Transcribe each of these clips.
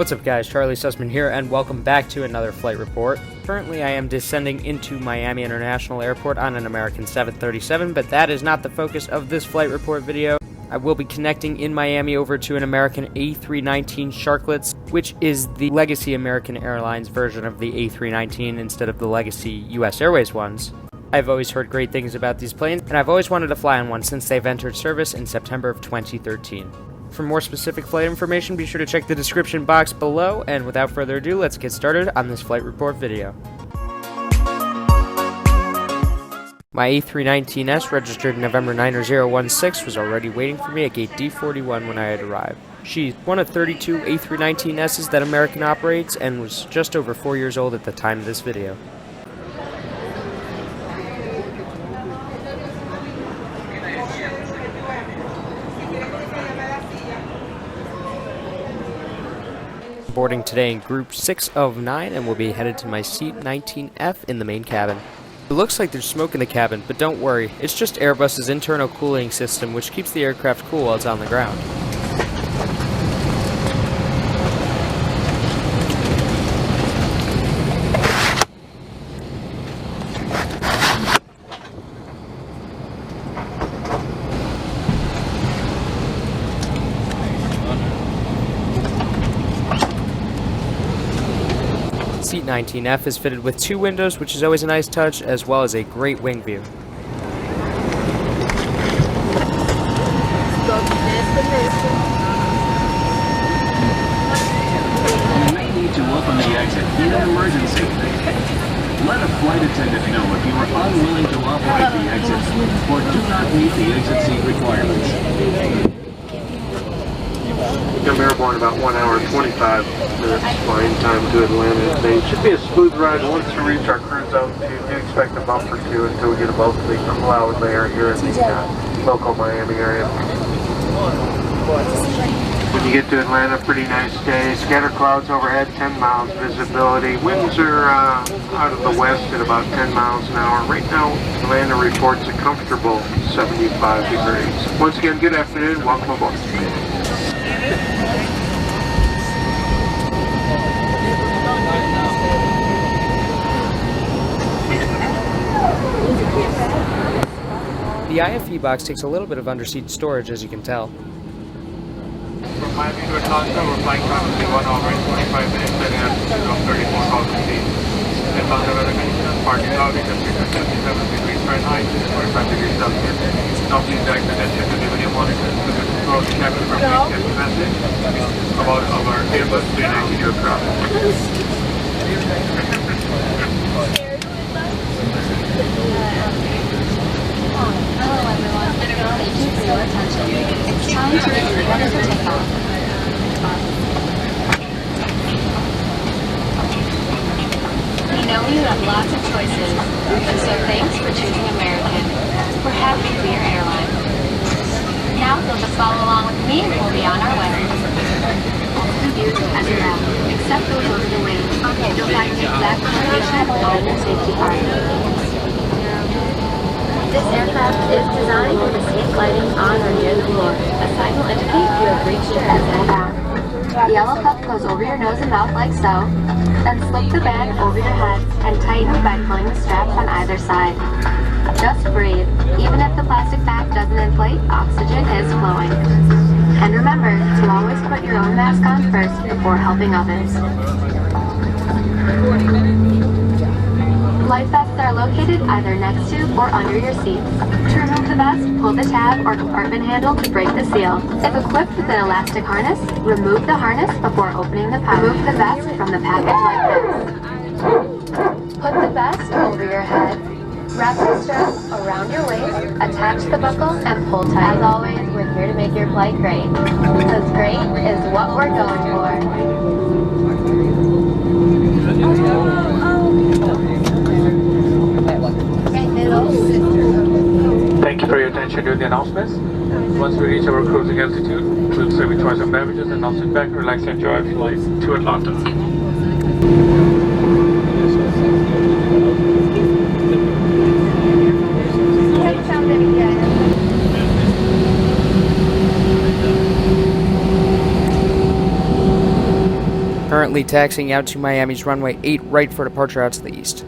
What's up guys, Charlie Sussman here, and welcome back to another flight report. Currently I am descending into Miami International Airport on an American 737, but that is not the focus of this flight report video. I will be connecting in Miami over to an American A319 Sharklets, which is the legacy American Airlines version of the A319 instead of the legacy US Airways ones. I've always heard great things about these planes, and I've always wanted to fly on one since they've entered service in September of 2013. For more specific flight information, be sure to check the description box below, and without further ado, let's get started on this flight report video. My A319S, registered November 90016, was already waiting for me at gate D41 when I had arrived. She's one of 32 A319Ss that American operates, and was just over 4 years old at the time of this video. Boarding today in group 6 of 9, and we'll be headed to my seat 19F in the main cabin. It looks like there's smoke in the cabin, but don't worry, it's just Airbus's internal cooling system which keeps the aircraft cool while it's on the ground. Seat 19F is fitted with 2 windows, which is always a nice touch, as well as a great wing view. You may need to open the exit in an emergency. Let a flight attendant know if you are unwilling to operate the exit or do not meet the exit seat requirements. I'm airborne about 1 hour and 25 minutes flying time to Atlanta. It should be a smooth ride once we reach our cruise altitude. You expect a bump or two until we get above the cloud layer here in the local Miami area. When you get to Atlanta, pretty nice day. Scatter clouds overhead, 10 miles visibility. Winds are out of the west at about 10 miles an hour. Right now, Atlanta reports a comfortable 75 degrees. Once again, good afternoon. Welcome aboard. The IFE box takes a little bit of underseat storage, as you can tell. From Miami to Atlanta, we're flying currently 1 hour and 25 minutes at an altitude of 34,000 feet. Inbound weather conditions, partly cloudy, temperature 77 degrees Fahrenheit, 45 degrees Celsius. Now please direct attention to the video monitor to the control cabin for safety message about our Airbus A319 aircraft. Hello everyone, thank you for your attention. It's time to get ready for takeoff. We know you have lots of choices, and so thanks for choosing American. We're happy to be your airline. Now you'll just follow along with me and we'll be on our way. Views as you know, except those over the wing. You'll find the exact location on the safety card. This aircraft is designed with escape lighting on or near the floor. A sign will indicate you have reached your exit bound. The yellow cup goes over your nose and mouth like so. Then slip the bag over your head and tighten by pulling the straps on either side. Just breathe. Even if the plastic bag doesn't inflate, oxygen is flowing. And remember to always put your own mask on first before helping others. Life vests are located either next to or under your seats. To remove the vest, pull the tab or compartment handle to break the seal. If equipped with an elastic harness, remove the harness before opening the pouch. Remove the vest from the package like this. Put the vest over your head. Wrap the strap around your waist, attach the buckle, and pull tight. As always, we're here to make your flight great. Because great is what we're going for. Thank you for your attention to the announcements. Once we reach our cruising altitude, we'll serve you choice of beverages and now sit back, relax, and enjoy our flight to Atlanta. Currently taxiing out to Miami's runway 8 right for departure out to the east.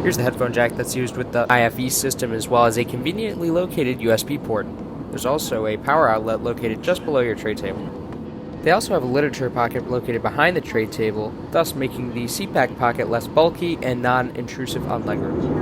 Here's the headphone jack that's used with the IFE system, as well as a conveniently located USB port. There's also a power outlet located just below your tray table. They also have a literature pocket located behind the tray table, thus making the seat back pocket less bulky and non-intrusive on legroom.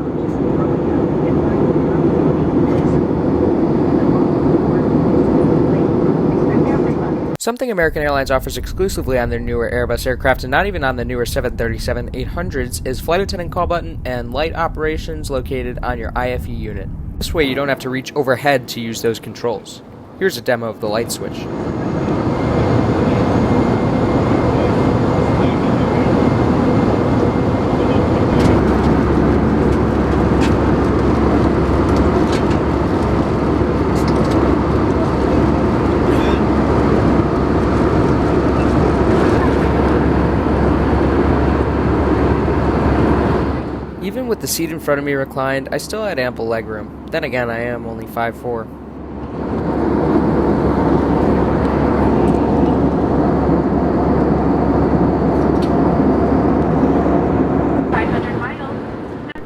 Something American Airlines offers exclusively on their newer Airbus aircraft, and not even on the newer 737-800s, is flight attendant call button and light operations located on your IFE unit. This way you don't have to reach overhead to use those controls. Here's a demo of the light switch. Even with the seat in front of me reclined, I still had ample legroom. Then again, I am only 5'4".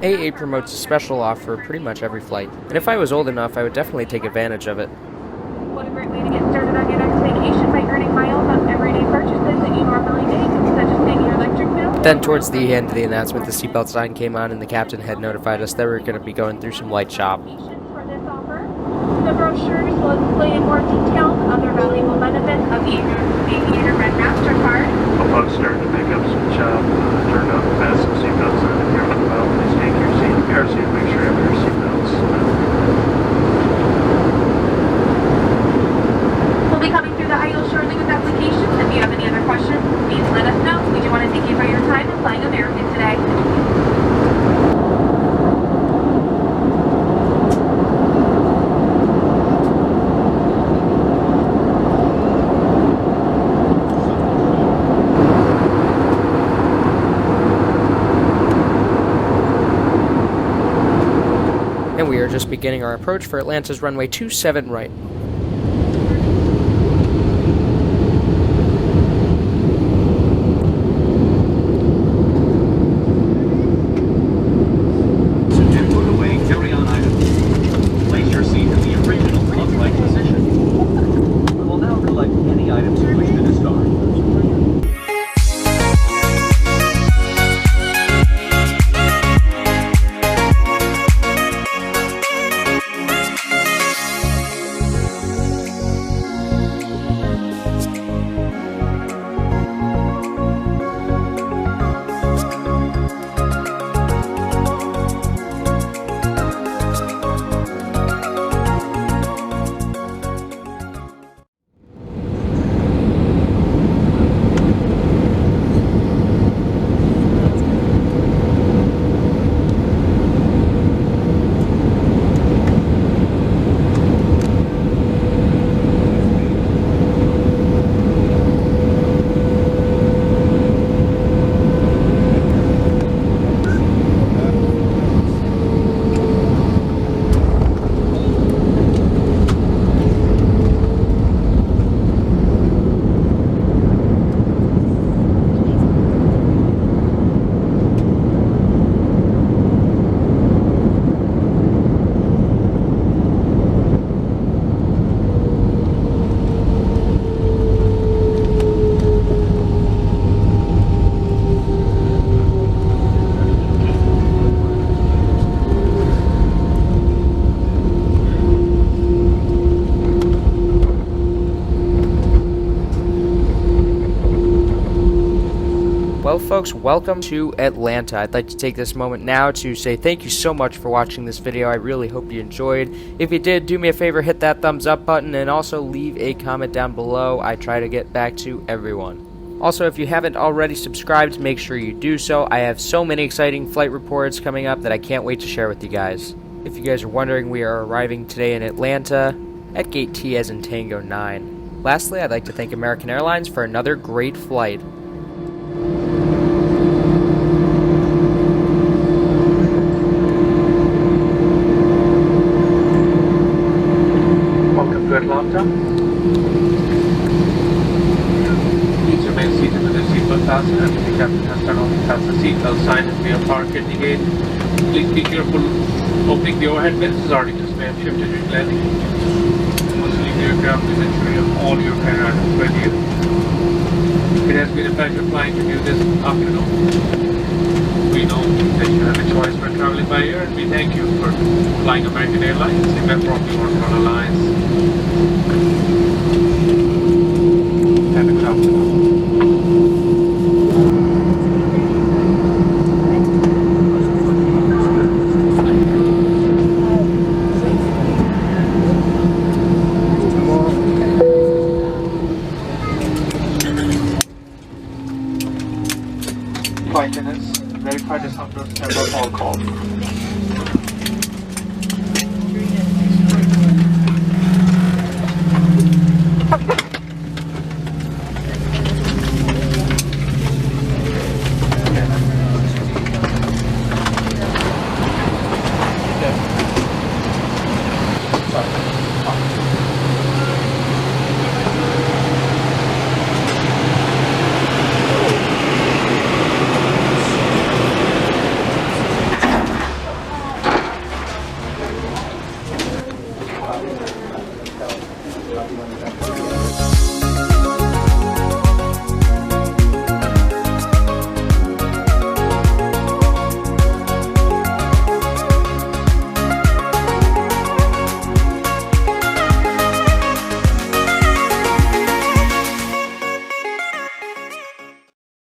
AA promotes a special offer pretty much every flight, and if I was old enough, I would definitely take advantage of it. What a great way to get started on your next vacation by earning miles on everyday purchases that you normally make, such as paying your electric bill, Then towards the end of the announcement, the seatbelt sign came on and the captain had notified us that we were going to be going through some light shop. For this offer, the brochures will explain in more detail other valuable benefits of Aviator Red MasterCard. Above stern to pick up switch up, turn up, fasten seatbelts on the careful belt, please take your seat, car seat, make sure you have your seatbelts. We'll be coming through the aisle shortly with applications. If you have any other questions, please let us know. We do want to thank you for your time in flying American today. And we are just beginning our approach for Atlanta's runway 27 right. Well, folks, welcome to Atlanta. I'd like to take this moment now to say thank you so much for watching this video. I really hope you enjoyed. If you did, do me a favor, hit that thumbs up button and also leave a comment down below. I try to get back to everyone. Also, if you haven't already subscribed, make sure you do so. I have so many exciting flight reports coming up that I can't wait to share with you guys. If you guys are wondering, we are arriving today in Atlanta at Gate T as in Tango 9. Lastly, I'd like to thank American Airlines for another great flight. Welcome to Atlanta. Please remain seated with your seatbelt fastened until the captain has turned off the fasten seatbelt sign and we are parked at the gate. Please be careful opening the overhead bins as articles may have shifted during landing. Once you leave the aircraft, please ensure you have all your carry items ready. It has been a pleasure flying with you this afternoon. We know that you have a choice for traveling by air, and we thank you for flying American Airlines, a member of the World Alliance. Have a good afternoon. Flight attendants, verify the number of all calls. Thank you.